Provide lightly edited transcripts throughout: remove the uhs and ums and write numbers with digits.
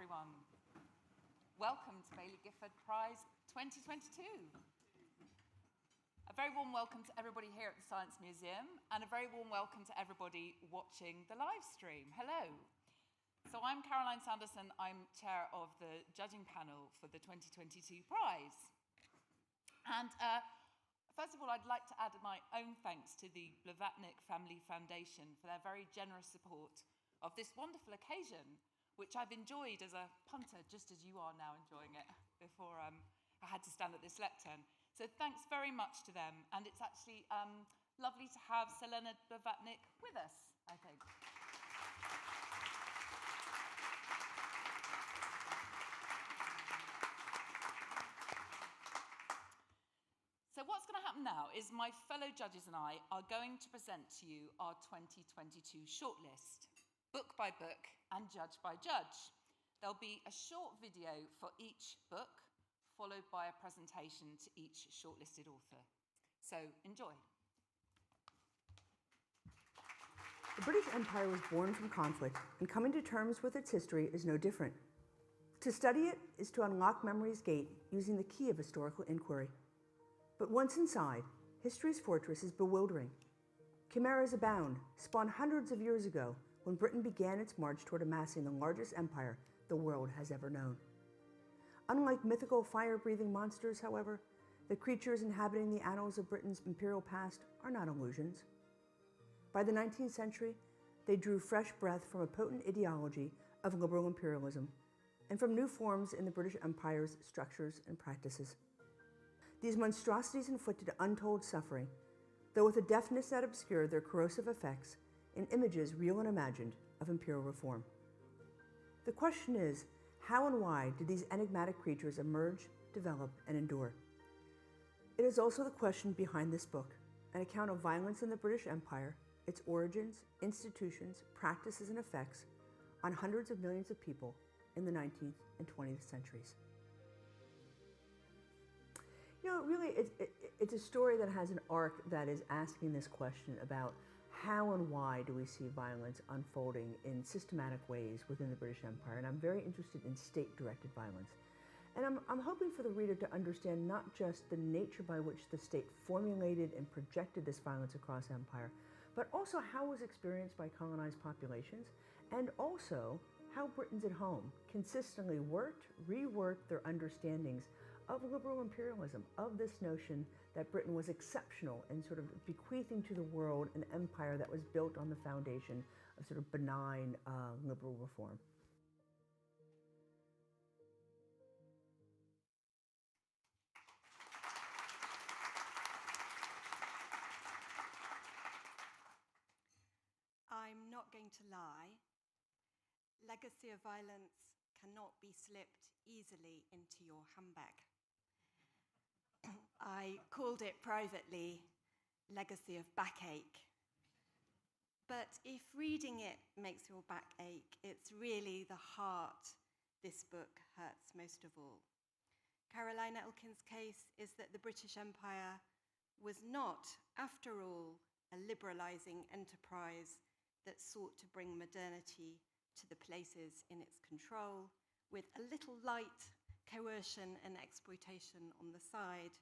everyone. Welcome to Baillie Gifford Prize 2022. A very warm welcome to everybody here at the Science Museum, and a very warm welcome to everybody watching the live stream. Hello. So I'm Caroline Sanderson. I'm chair of the judging panel for the 2022 prize. And first of all, I'd like to add my own thanks to the Blavatnik Family Foundation for their very generous support of this wonderful occasion, which I've enjoyed as a punter, just as you are now enjoying it, before I had to stand at this lectern. So thanks very much to them. And it's actually lovely to have Selena Blavatnik with us, I think. So what's going to happen now is my fellow judges and I are going to present to you our 2022 shortlist, book by book and judge by judge. There'll be a short video for each book, followed by a presentation to each shortlisted author. So enjoy. The British Empire was born from conflict, and coming to terms with its history is no different. To study it is to unlock memory's gate using the key of historical inquiry. But once inside, history's fortress is bewildering. Chimeras abound, spawned hundreds of years ago when Britain began its march toward amassing the largest empire the world has ever known. Unlike mythical fire-breathing monsters, however, the creatures inhabiting the annals of Britain's imperial past are not illusions. By the 19th century, they drew fresh breath from a potent ideology of liberal imperialism and from new forms in the British Empire's structures and practices. These monstrosities inflicted untold suffering, though with a deftness that obscured their corrosive effects in images real and imagined of imperial reform. The question is, how and why did these enigmatic creatures emerge, develop, and endure? It is also the question behind this book, an account of violence in the British Empire, its origins, institutions, practices, and effects on hundreds of millions of people in the 19th and 20th centuries. You know, really, it's a story that has an arc that is asking this question about how and why do we see violence unfolding in systematic ways within the British Empire. And I'm very interested in state-directed violence. And I'm hoping for the reader to understand not just the nature by which the state formulated and projected this violence across empire, but also how it was experienced by colonized populations, and also how Britons at home consistently reworked their understandings of liberal imperialism, of this notion that Britain was exceptional in sort of bequeathing to the world an empire that was built on the foundation of sort of benign liberal reform. I'm not going to lie. Legacy of violence cannot be slipped easily into your handbag. I called it privately Legacy of Backache. But if reading it makes your back ache, it's really the heart this book hurts most of all. Caroline Elkins' case is that the British Empire was not, after all, a liberalising enterprise that sought to bring modernity to the places in its control, with a little light coercion and exploitation on the side.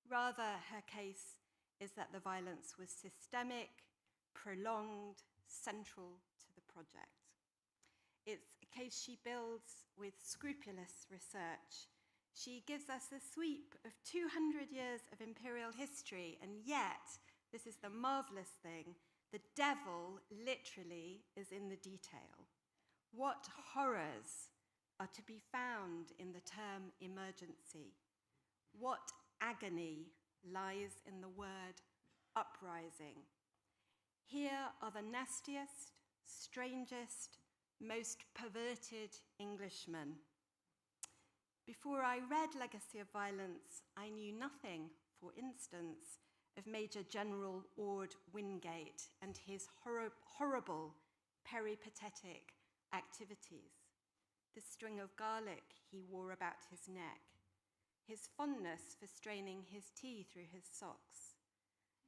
Rather, her case is that the violence was systemic, prolonged, central to the project. It's a case she builds with scrupulous research. She gives us a sweep of 200 years of imperial history, and yet, this is the marvelous thing, the devil literally is in the detail. What horrors are to be found in the term emergency? What agony lies in the word uprising? Here are the nastiest, strangest, most perverted Englishmen. Before I read Legacy of Violence, I knew nothing, for instance, of Major General Ord Wingate and his horrible peripatetic activities. The string of garlic he wore about his neck, his fondness for straining his tea through his socks,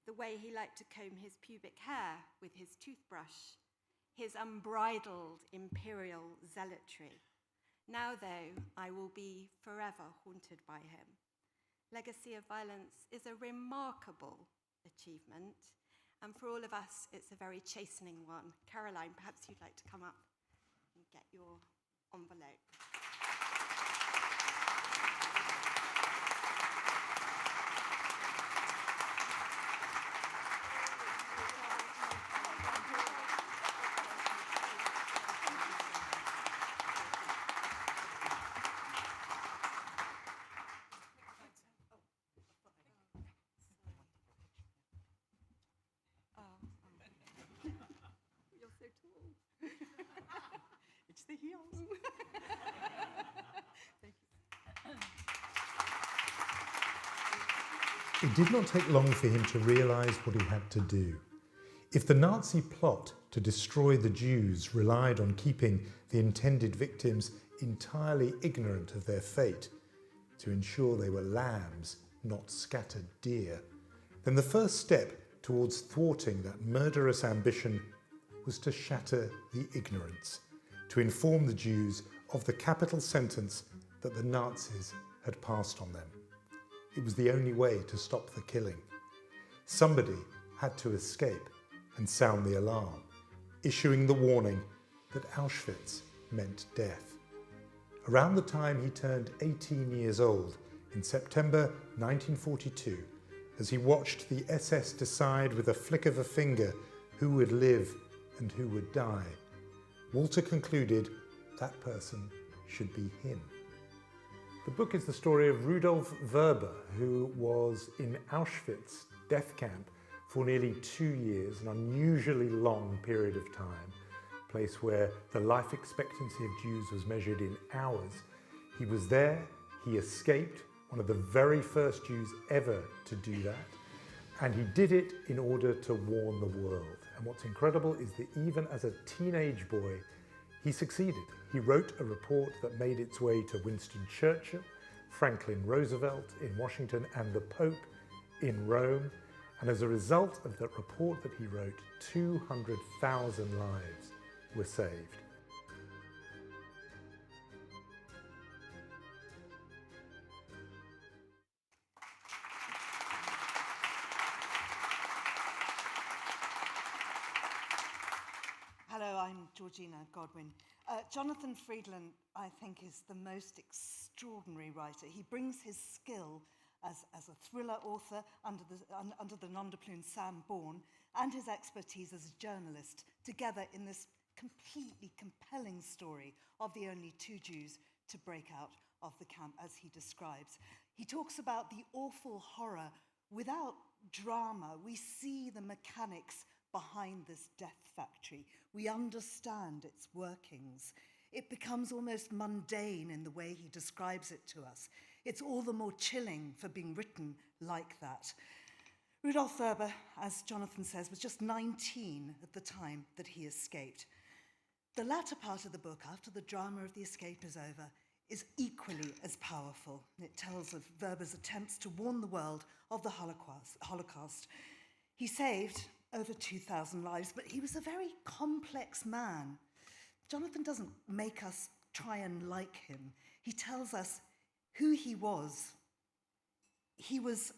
the way he liked to comb his pubic hair with his toothbrush, his unbridled imperial zealotry, Now, though, I will be forever haunted by him. Legacy of Violence is a remarkable achievement, and for all of us, it's a very chastening one. Caroline, perhaps you'd like to come up and get your envelope. You're so tall. It's the heels. Thank It did not take long for him to realise what he had to do. If the Nazi plot to destroy the Jews relied on keeping the intended victims entirely ignorant of their fate, to ensure they were lambs, not scattered deer, then the first step towards thwarting that murderous ambition was to shatter the ignorance, to inform the Jews of the capital sentence that the Nazis had passed on them. It was the only way to stop the killing. Somebody had to escape and sound the alarm, issuing the warning that Auschwitz meant death. Around the time he turned 18 years old, in September 1942, as he watched the SS decide with a flick of a finger who would live and who would die, Walter concluded that person should be him. The book is the story of Rudolf Werber, who was in Auschwitz death camp for nearly 2 years, an unusually long period of time, a place where the life expectancy of Jews was measured in hours. He was there, he escaped, one of the very first Jews ever to do that, and he did it in order to warn the world. And what's incredible is that even as a teenage boy, he succeeded. He wrote a report that made its way to Winston Churchill, Franklin Roosevelt in Washington, and the Pope in Rome. And as a result of that report that he wrote, 200,000 lives were saved. Hello, I'm Georgina Godwin. Jonathan Freedland, I think, is the most extraordinary writer. He brings his skill as a thriller author under the nom de plume Sam Bourne and his expertise as a journalist together in this completely compelling story of the only 2 Jews to break out of the camp, as he describes. He talks about the awful horror without drama. We see the mechanics behind this death factory. We understand its workings. It becomes almost mundane in the way he describes it to us. It's all the more chilling for being written like that. Rudolf Werber, as Jonathan says, was just 19 at the time that he escaped. The latter part of the book, after the drama of the escape is over, is equally as powerful. It tells of Werber's attempts to warn the world of the Holocaust. He saved over 2,000 lives, but he was a very complex man. Jonathan doesn't make us try and like him. He tells us who he was. He was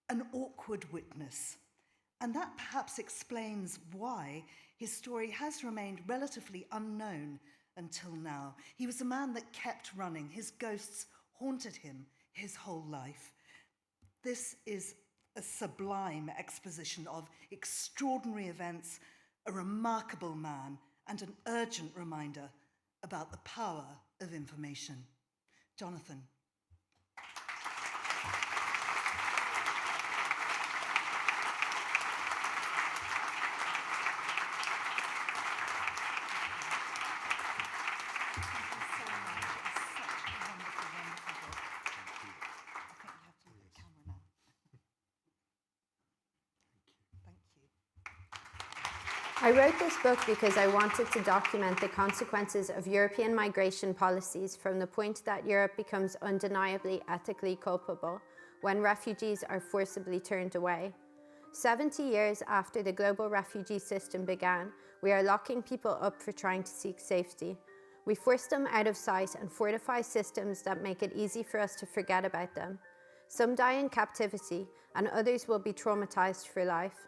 an awkward witness, and that perhaps explains why his story has remained relatively unknown until now. He was a man that kept running. His ghosts haunted him his whole life. This is a sublime exposition of extraordinary events, a remarkable man, and an urgent reminder about the power of information. Jonathan. I wrote this book because I wanted to document the consequences of European migration policies from the point that Europe becomes undeniably ethically culpable when refugees are forcibly turned away. 70 years after the global refugee system began, we are locking people up for trying to seek safety. We force them out of sight and fortify systems that make it easy for us to forget about them. Some die in captivity, and others will be traumatized for life.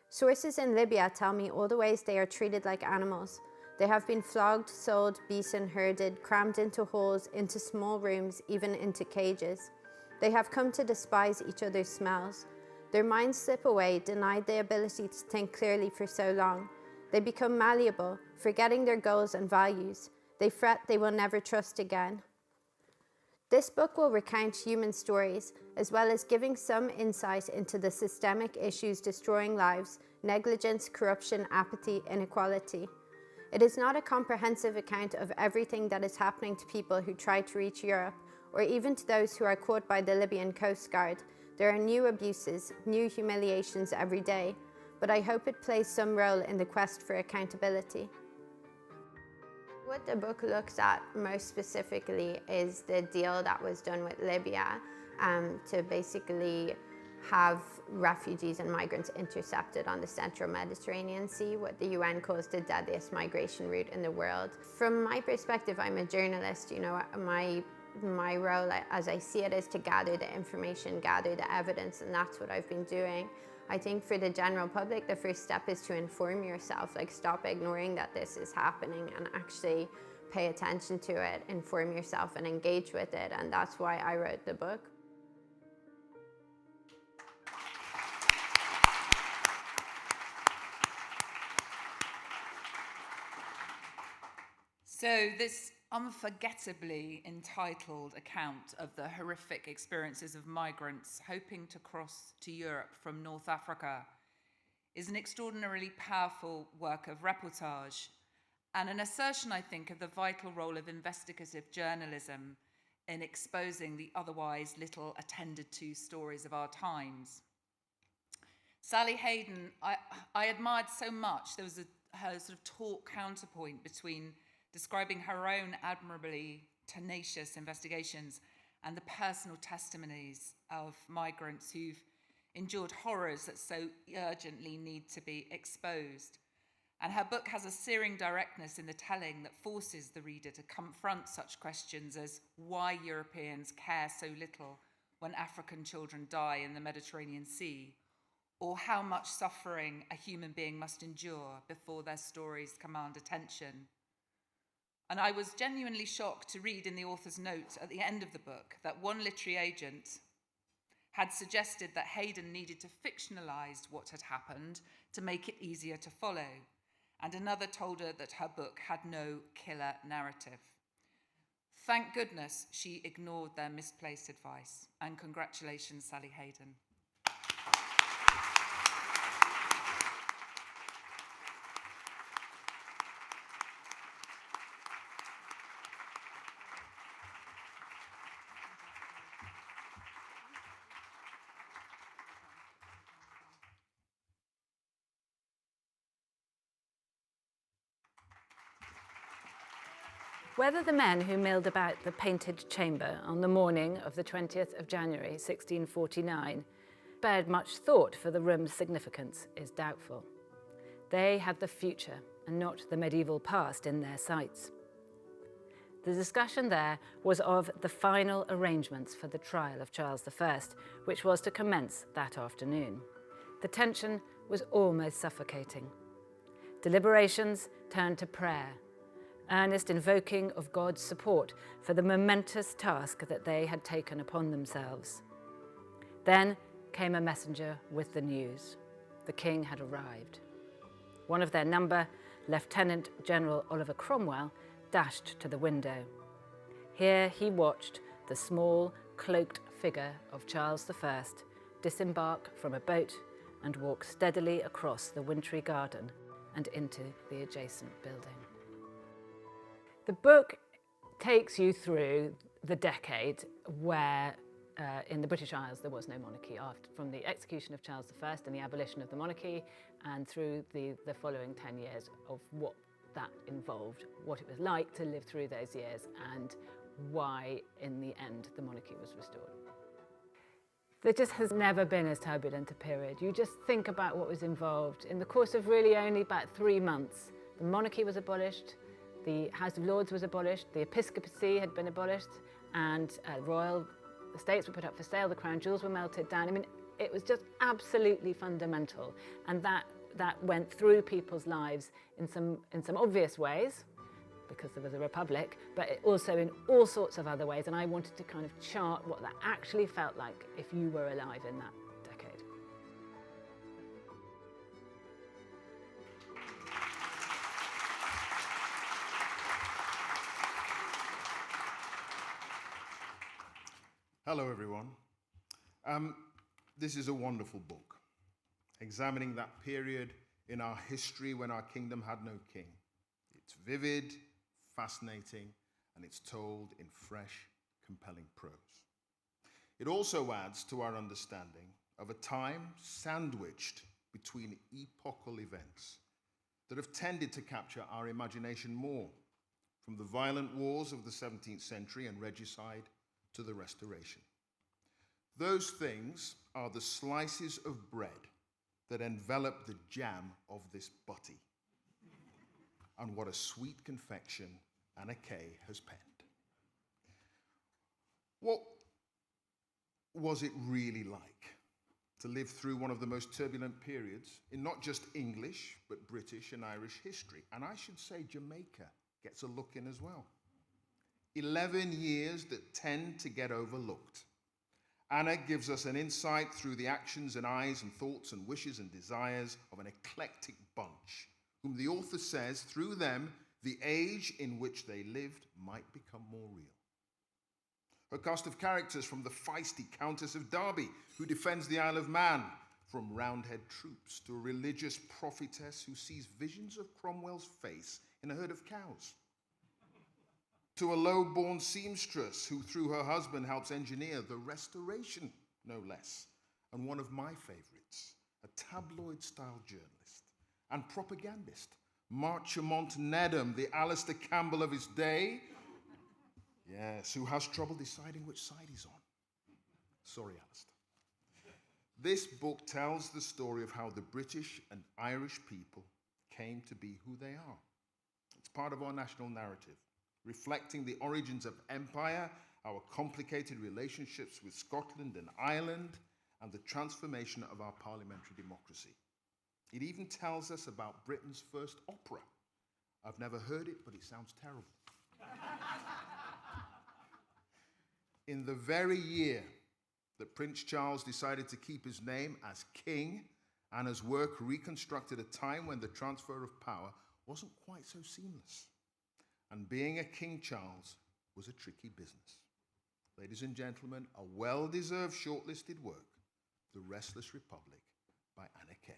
Sources in Libya tell me all the ways they are treated like animals. They have been flogged, sold, beaten, herded, crammed into holes, into small rooms, even into cages. They have come to despise each other's smells. Their minds slip away, denied the ability to think clearly for so long. They become malleable, forgetting their goals and values. They fret they will never trust again. This book will recount human stories, as well as giving some insight into the systemic issues destroying lives: negligence, corruption, apathy, inequality. It is not a comprehensive account of everything that is happening to people who try to reach Europe, or even to those who are caught by the Libyan Coast Guard. There are new abuses, new humiliations every day, but I hope it plays some role in the quest for accountability. What the book looks at most specifically is the deal that was done with Libya to basically have refugees and migrants intercepted on the central Mediterranean Sea, what the UN calls the deadliest migration route in the world. From my perspective, I'm a journalist. You know, my role, as I see it, is to gather the information, gather the evidence, and that's what I've been doing. I think for the general public, the first step is to inform yourself, like stop ignoring that this is happening and actually pay attention to it, inform yourself and engage with it. And that's why I wrote the book. So this unforgettably entitled account of the horrific experiences of migrants hoping to cross to Europe from North Africa is an extraordinarily powerful work of reportage and an assertion, I think, of the vital role of investigative journalism in exposing the otherwise little attended to stories of our times. Sally Hayden, I admired so much. There was her sort of talk counterpoint between describing her own admirably tenacious investigations and the personal testimonies of migrants who've endured horrors that so urgently need to be exposed. And her book has a searing directness in the telling that forces the reader to confront such questions as why Europeans care so little when African children die in the Mediterranean Sea, or how much suffering a human being must endure before their stories command attention. And I was genuinely shocked to read in the author's note at the end of the book that one literary agent had suggested that Hayden needed to fictionalize what had happened to make it easier to follow, and another told her that her book had no killer narrative. Thank goodness she ignored their misplaced advice, and congratulations, Sally Hayden. Whether the men who milled about the painted chamber on the morning of the 20th of January 1649 spared much thought for the room's significance is doubtful. They had the future and not the medieval past in their sights. The discussion there was of the final arrangements for the trial of Charles I, which was to commence that afternoon. The tension was almost suffocating. Deliberations turned to prayer, earnest invoking of God's support for the momentous task that they had taken upon themselves. Then came a messenger with the news. The king had arrived. One of their number, Lieutenant General Oliver Cromwell, dashed to the window. Here he watched the small, cloaked figure of Charles I disembark from a boat and walk steadily across the wintry garden and into the adjacent building. The book takes you through the decade where in the British Isles there was no monarchy, from the execution of Charles I and the abolition of the monarchy, and through the following 10 years of what that involved, what it was like to live through those years, and why in the end the monarchy was restored. There just has never been as turbulent a period. You just think about what was involved. In the course of really only about 3 months, the monarchy was abolished, The House of Lords was abolished, the episcopacy had been abolished, and royal estates were put up for sale, the crown jewels were melted down. I mean, it was just absolutely fundamental, and that went through people's lives in some obvious ways, because there was a republic, but also in all sorts of other ways, and I wanted to kind of chart what that actually felt like if you were alive in that decade. Hello, everyone. This is a wonderful book, examining that period in our history when our kingdom had no king. It's vivid, fascinating, and it's told in fresh, compelling prose. It also adds to our understanding of a time sandwiched between epochal events that have tended to capture our imagination more, from the violent wars of the 17th century and regicide to the Restoration. Those things are the slices of bread that envelop the jam of this butty. And what a sweet confection Anna Keay has penned. What was it really like to live through one of the most turbulent periods in not just English, but British and Irish history? And I should say Jamaica gets a look in as well. 11 years that tend to get overlooked. Anna gives us an insight through the actions and eyes and thoughts and wishes and desires of an eclectic bunch, whom the author says, through them, the age in which they lived might become more real. Her cast of characters, from the feisty Countess of Derby, who defends the Isle of Man, from Roundhead troops to a religious prophetess who sees visions of Cromwell's face in a herd of cows, to a low-born seamstress who, through her husband, helps engineer the Restoration, no less, and one of my favorites, a tabloid-style journalist and propagandist, Marchemont Needham, the Alistair Campbell of his day, yes, who has trouble deciding which side he's on. Sorry, Alistair. This book tells the story of how the British and Irish people came to be who they are. It's part of our national narrative, reflecting the origins of empire, our complicated relationships with Scotland and Ireland, and the transformation of our parliamentary democracy. It even tells us about Britain's first opera. I've never heard it, but it sounds terrible. In the very year that Prince Charles decided to keep his name as king, Anna's work reconstructed a time when the transfer of power wasn't quite so seamless. And being a King Charles was a tricky business. Ladies and gentlemen, a well-deserved shortlisted work, The Restless Republic by Anna Keay.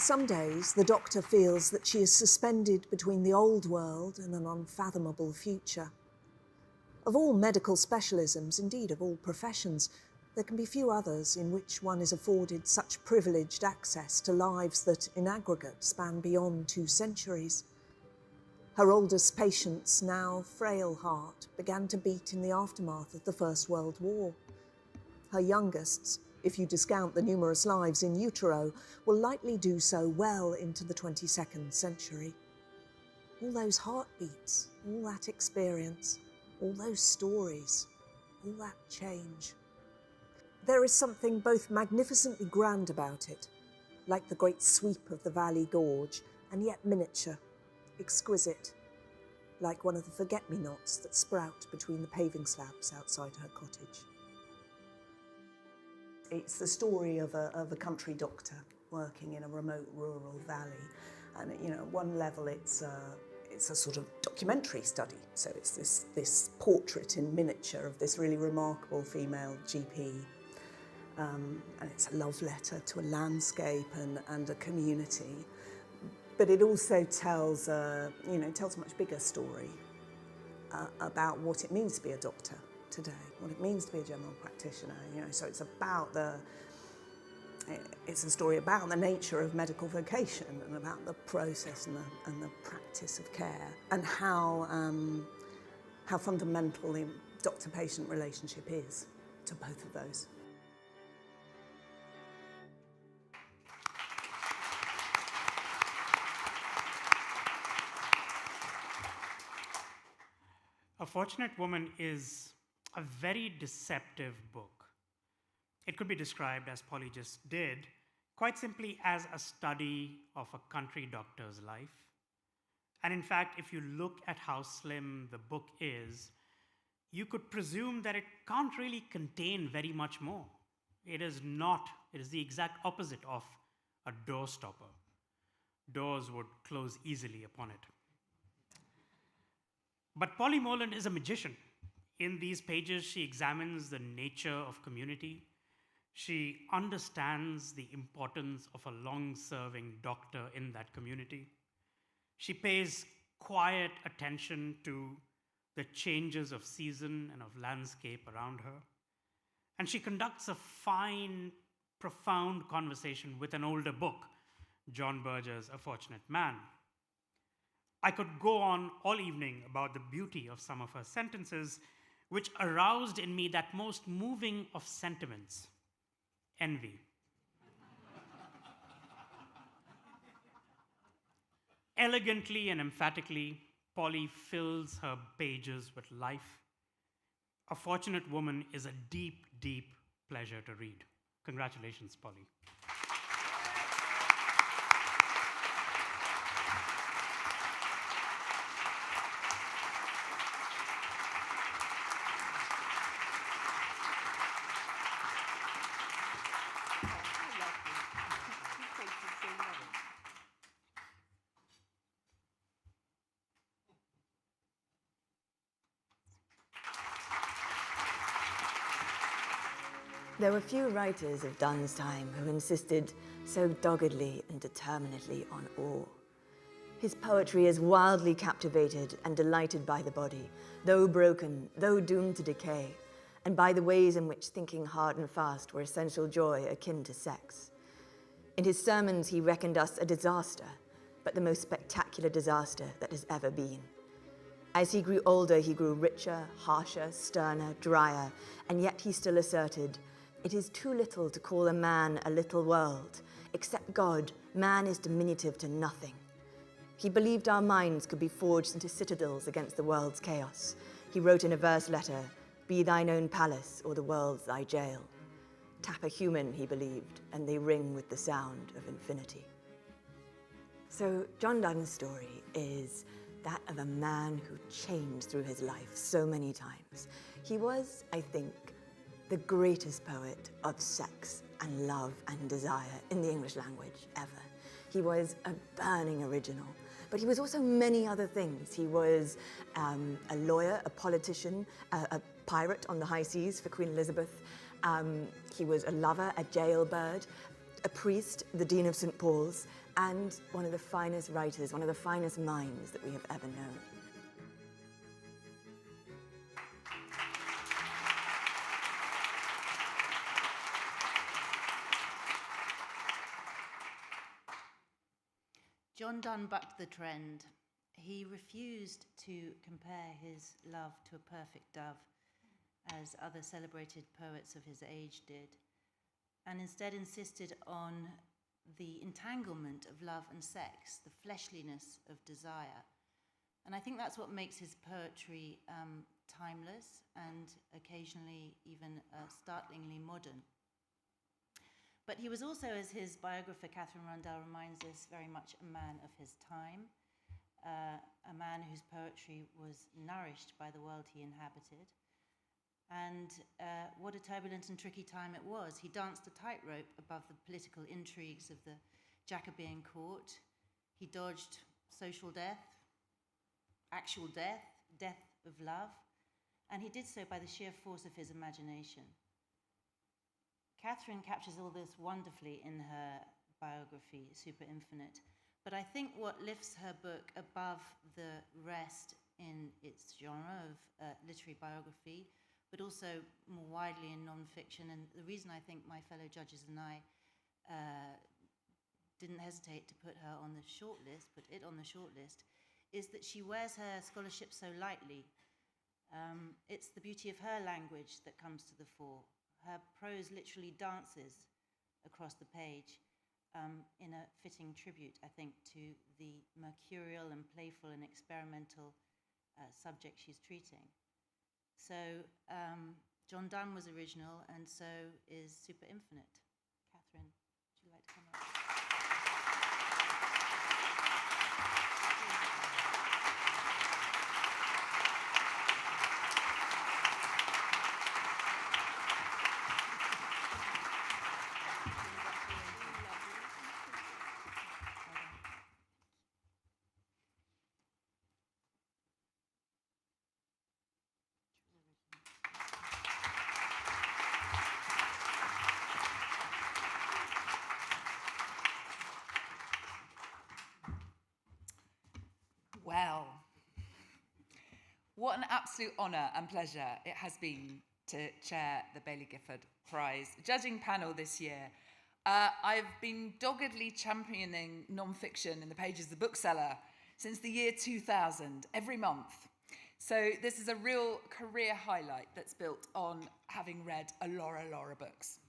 Some days, the doctor feels that she is suspended between the old world and an unfathomable future. Of all medical specialisms, indeed of all professions, there can be few others in which one is afforded such privileged access to lives that, in aggregate, span beyond 2 centuries. Her oldest patient's now frail heart began to beat in the aftermath of the First World War. Her youngest's, if you discount the numerous lives in utero, will likely do so well into the 22nd century. All those heartbeats, all that experience, all those stories, all that change. There is something both magnificently grand about it, like the great sweep of the Valley Gorge, and yet miniature, exquisite, like one of the forget-me-nots that sprout between the paving slabs outside her cottage. It's the story of a country doctor working in a remote rural valley. And, you know, at one level it's a sort of documentary study. So it's this portrait in miniature of this really remarkable female GP. And it's a love letter to a landscape and a community. but it also tells, tells a much bigger story about what it means to be a doctor today, what it means to be a general practitioner. So it's about it's a story about the nature of medical vocation and about the process and the practice of care, and how fundamental the doctor-patient relationship is to both of those. A Fortunate Woman is a very deceptive book. It could be described, as Polly just did, quite simply as a study of a country doctor's life. And in fact, if you look at how slim the book is, you could presume that it can't really contain very much more. It is the exact opposite of a door stopper. Doors would close easily upon it. But Polly Morland is a magician. In these pages, she examines the nature of community. She understands the importance of a long-serving doctor in that community. She pays quiet attention to the changes of season and of landscape around her. And she conducts a fine, profound conversation with an older book, John Berger's A Fortunate Man. I could go on all evening about the beauty of some of her sentences, which aroused in me that most moving of sentiments, envy. Elegantly and emphatically, Polly fills her pages with life. A Fortunate Woman is a deep, deep pleasure to read. Congratulations, Polly. There were few writers of Donne's time who insisted so doggedly and determinedly on awe. His poetry is wildly captivated and delighted by the body, though broken, though doomed to decay, and by the ways in which thinking hard and fast were essential joy akin to sex. In his sermons, he reckoned us a disaster, but the most spectacular disaster that has ever been. As he grew older, he grew richer, harsher, sterner, drier, and yet he still asserted, "It is too little to call a man a little world. Except God, man is diminutive to nothing." He believed our minds could be forged into citadels against the world's chaos. He wrote in a verse letter, "Be thine own palace, or the world's thy jail." Tap a human, he believed, and they ring with the sound of infinity. So John Donne's story is that of a man who changed through his life so many times. He was, I think, the greatest poet of sex and love and desire in the English language ever. He was a burning original, but he was also many other things. He was a lawyer, a politician, a pirate on the high seas for Queen Elizabeth. He was a lover, a jailbird, a priest, the Dean of St. Paul's, and one of the finest writers, one of the finest minds that we have ever known. John Donne bucked the trend. He refused to compare his love to a perfect dove, as other celebrated poets of his age did, and instead insisted on the entanglement of love and sex, the fleshliness of desire. And I think that's what makes his poetry timeless and occasionally even startlingly modern. But he was also, as his biographer Catherine Rundell reminds us, very much a man of his time, a man whose poetry was nourished by the world he inhabited. And what a turbulent and tricky time it was. He danced a tightrope above the political intrigues of the Jacobean court. He dodged social death, actual death, death of love, and he did so by the sheer force of his imagination. Catherine captures all this wonderfully in her biography, Super Infinite, But I think what lifts her book above the rest in its genre of literary biography, but also more widely in non-fiction, and the reason I think my fellow judges and I didn't hesitate to put her on the shortlist, put it on the shortlist, is that she wears her scholarship so lightly. It's the beauty of her language that comes to the fore. Her prose literally dances across the page in a fitting tribute, I think, to the mercurial and playful and experimental subject she's treating. So John Donne was original, and so is Super Infinite. Catherine, would you like to come up? Well, what an absolute honour and pleasure it has been to chair the Baillie Gifford Prize judging panel this year. I've been doggedly championing non-fiction in the pages of the bookseller since the year 2000, every month. So this is a real career highlight that's built on having read a Laura books.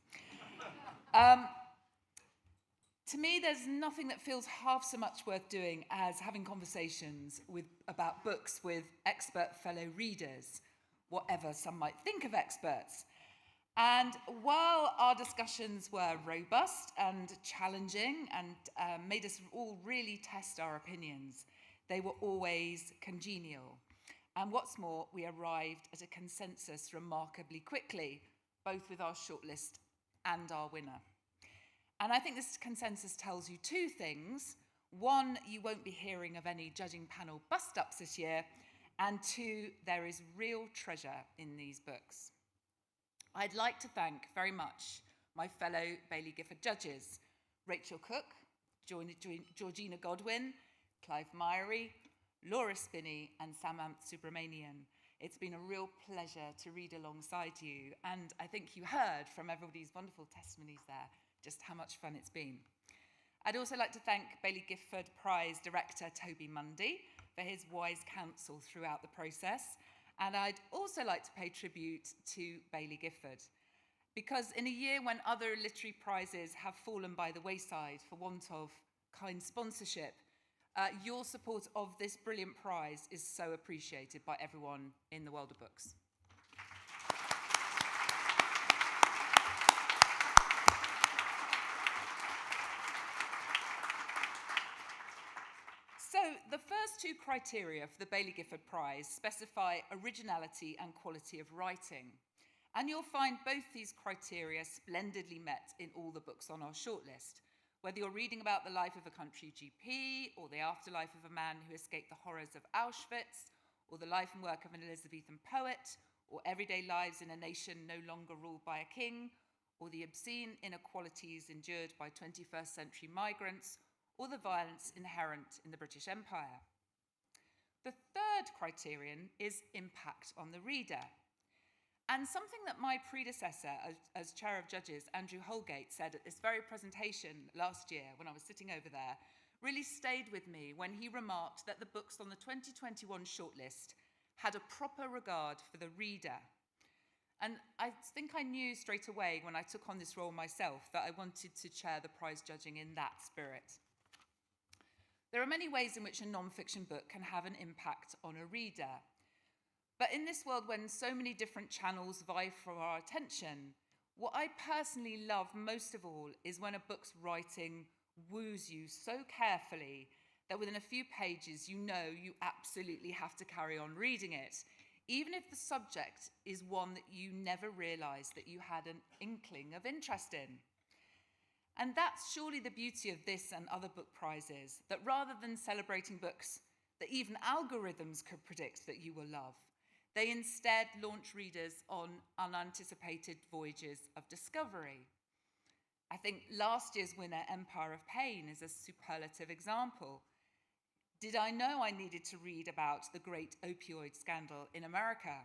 To me, there's nothing that feels half so much worth doing as having conversations about books with expert fellow readers, whatever some might think of experts. And while our discussions were robust and challenging and made us all really test our opinions, they were always congenial. And what's more, we arrived at a consensus remarkably quickly, both with our shortlist and our winner. And I think this consensus tells you two things. One, you won't be hearing of any judging panel bust-ups this year. And two, there is real treasure in these books. I'd like to thank very much my fellow Baillie Gifford judges, Rachel Cook, Georgina Godwin, Clive Myrie, Laura Spinney, and Samantha Subramanian. It's been a real pleasure to read alongside you. And I think you heard from everybody's wonderful testimonies there just how much fun it's been. I'd also like to thank Baillie Gifford Prize director Toby Mundy for his wise counsel throughout the process. And I'd also like to pay tribute to Baillie Gifford, because in a year when other literary prizes have fallen by the wayside for want of kind sponsorship, your support of this brilliant prize is so appreciated by everyone in the world of books. So the first two criteria for the Baillie Gifford Prize specify originality and quality of writing. And you'll find both these criteria splendidly met in all the books on our shortlist. Whether you're reading about the life of a country GP, or the afterlife of a man who escaped the horrors of Auschwitz, or the life and work of an Elizabethan poet, or everyday lives in a nation no longer ruled by a king, or the obscene inequalities endured by 21st century migrants, or the violence inherent in the British Empire. The third criterion is impact on the reader. And something that my predecessor as chair of judges, Andrew Holgate, said at this very presentation last year when I was sitting over there, really stayed with me when he remarked that the books on the 2021 shortlist had a proper regard for the reader. And I think I knew straight away when I took on this role myself that I wanted to chair the prize judging in that spirit. There are many ways in which a non-fiction book can have an impact on a reader. But in this world when so many different channels vie for our attention, what I personally love most of all is when a book's writing woos you so carefully that within a few pages you know you absolutely have to carry on reading it, even if the subject is one that you never realised that you had an inkling of interest in. And that's surely the beauty of this and other book prizes, that rather than celebrating books that even algorithms could predict that you will love, they instead launch readers on unanticipated voyages of discovery. I think last year's winner, Empire of Pain, is a superlative example. Did I know I needed to read about the great opioid scandal in America?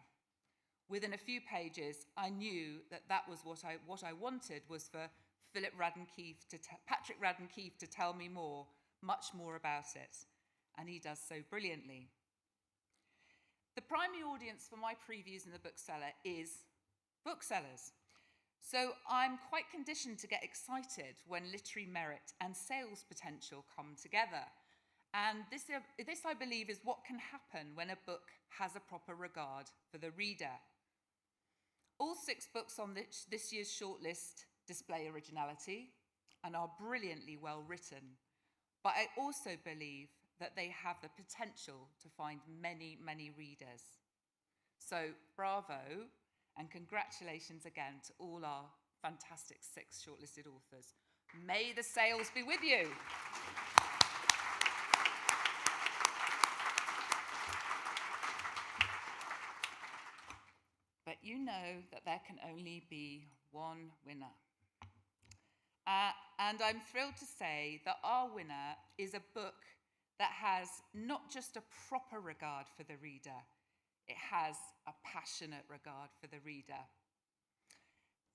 Within a few pages, I knew that was what I wanted, was for Patrick Radden Keefe to tell me more, much more about it, and he does so brilliantly. The primary audience for my previews in the bookseller is booksellers. So I'm quite conditioned to get excited when literary merit and sales potential come together. And this, I believe, is what can happen when a book has a proper regard for the reader. All 6 books on this year's shortlist display originality and are brilliantly well written. But I also believe that they have the potential to find many, many readers. So bravo, and congratulations again to all our fantastic 6 shortlisted authors. May the sales be with you. But you know that there can only be one winner. And I'm thrilled to say that our winner is a book that has not just a proper regard for the reader, it has a passionate regard for the reader.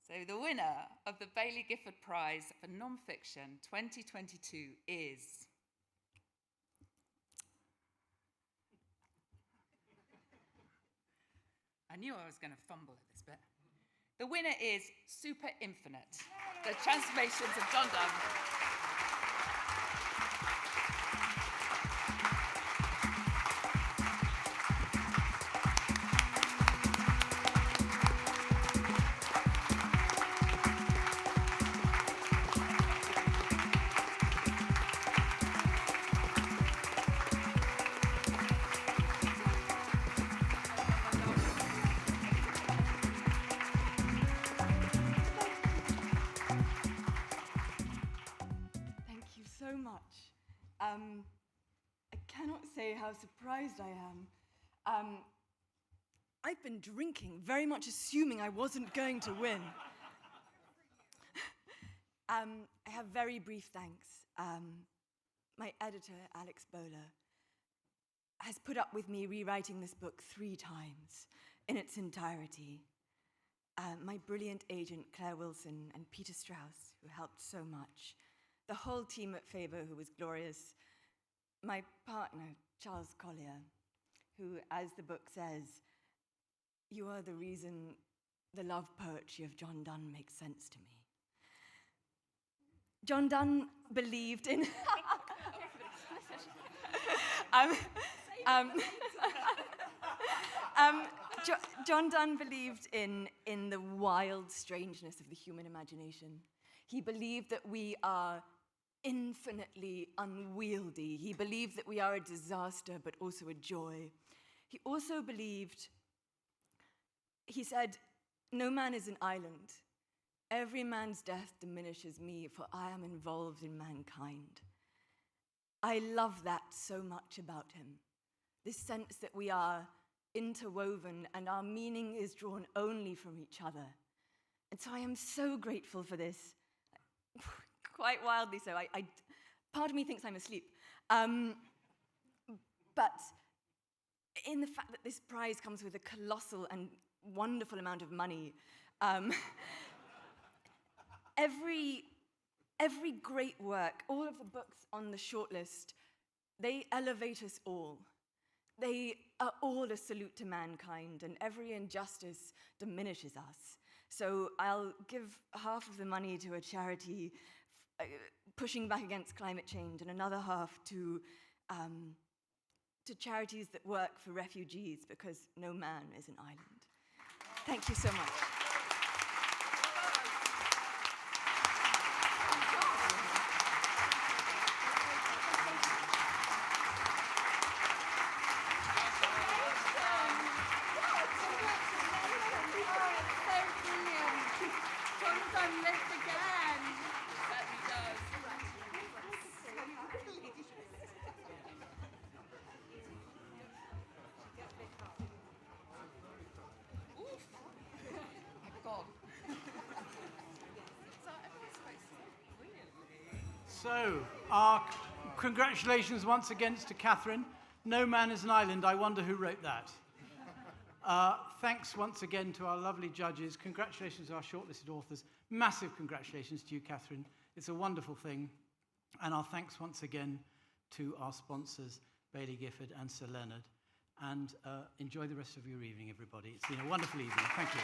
So the winner of the Baillie Gifford Prize for Nonfiction 2022 is... I knew I was going to fumble at this bit. The winner is Super Infinite, The Transformations of John Donne. I cannot say how surprised I am. I've been drinking, very much assuming I wasn't going to win. I have very brief thanks. My editor, Alex Bowler, has put up with me rewriting this book 3 times in its entirety. My brilliant agent, Claire Wilson, and Peter Strauss, who helped so much. The whole team at Faber, who was glorious. My partner, Charles Collier, who, as the book says, you are the reason the love poetry of John Donne makes sense to me. John Donne believed in... John Donne believed in the wild strangeness of the human imagination. He believed that we are infinitely unwieldy. He believed that we are a disaster, but also a joy. He also believed, he said, no man is an island. Every man's death diminishes me, for I am involved in mankind. I love that so much about him, this sense that we are interwoven and our meaning is drawn only from each other. And so I am so grateful for this. Quite wildly so. Part of me thinks I'm asleep. But in the fact that this prize comes with a colossal and wonderful amount of money, every great work, all of the books on the shortlist, they elevate us all. They are all a salute to mankind, and every injustice diminishes us. So I'll give half of the money to a charity pushing back against climate change, and another half to charities that work for refugees, because no man is an island. Thank you so much. So, our congratulations once again to Catherine. No man is an island. I wonder who wrote that. Thanks once again to our lovely judges. Congratulations to our shortlisted authors. Massive congratulations to you, Catherine. It's a wonderful thing. And our thanks once again to our sponsors, Baillie Gifford and Sir Leonard. And enjoy the rest of your evening, everybody. It's been a wonderful evening. Thank you.